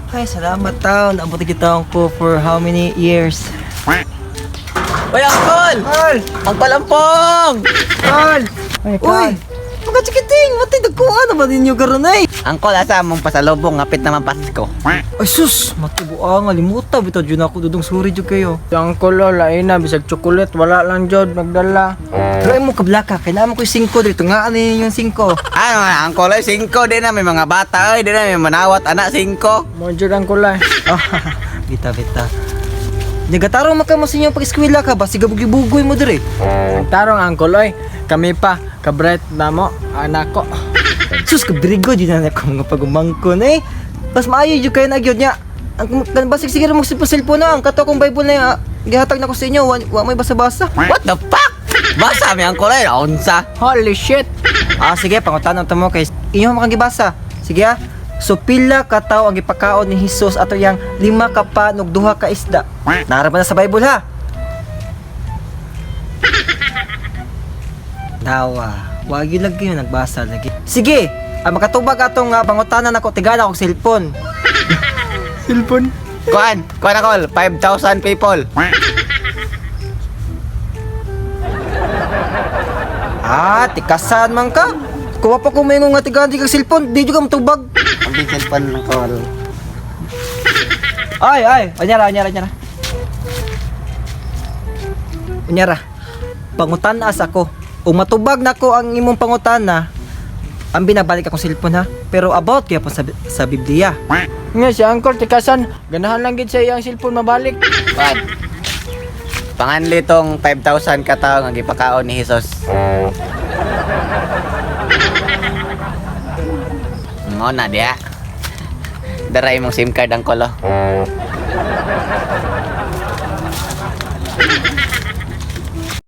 Ay, salamat tao. Naabot kita ko for how many years? Uy, Angkol! Carl! Ang palampong! Carl! Uy! Mga chikiting! Matay dagkuhan naman ninyo karon ay! Angkol, asa mong pasalubong, ngapit naman Pasko. Ay sus! Matubuang alimuta. Bitaw dyan ako dudong suri dyan kayo. Yang kulo, lain na, bisag chocolate, wala lang jod, nagdala. Pero ay mo kablaka. Kailangan ko yung 5 dito. Nga ano yung 5? Ano, Angkol, ay 5, di na may mga bata, ay, di na may manawat, anak, 5. Mo jod ang kulay. Ah, bita. Nagataro makamo sa inyong pag-eskwela ka ba? Sigabugi-bugoy mo dire. Tarong ang kuloy, kami pa, kabret na mo, anak ko. Sus, kabirigo di na ako mga pagumangkon eh. Mas maayo yung kayo na gyud niya. Ang basig sige mo sa cellphone na ang kato kong Bible na gihatag na ko sa inyo. Wa may basa-basa. What the fuck? Basa mi Angkol, ay, unsa? Holy shit! Ah, sige, pangutan mo kay inyo makagibasa. Sige ah. So pila ka tawo ang gipakaon ni Hesus ato yang 5 ka pan ug 2 ka isda. Nara pa na sa Bible ha. Dawa, wag yun lagi yun nagbasa lagi. Sige, makatubag atong pangutanan ako tigala kog cellphone. Cellphone? Kuan Angkol, 5,000 people. Ah, tikasan man ka. Kuha pa ko may nga tigaan kag cellphone, di juga matubag. Ang cellphone, Angkol. Ay, anyara. Unyara, pangutan-as ako. Kung matubag na ko ang imong pangutana, ang binabalik akong cellphone ha. Pero about kaya pa sa Biblia. Nga si Angkol, tikasan, ganahan lang gid sa iyang cellphone mabalik. Kuan. Panganli tong 5,000 ka tawo nga gipakaon ni Hesus. Ngo na dia. Daray mong SIM card, Angkol. Oh.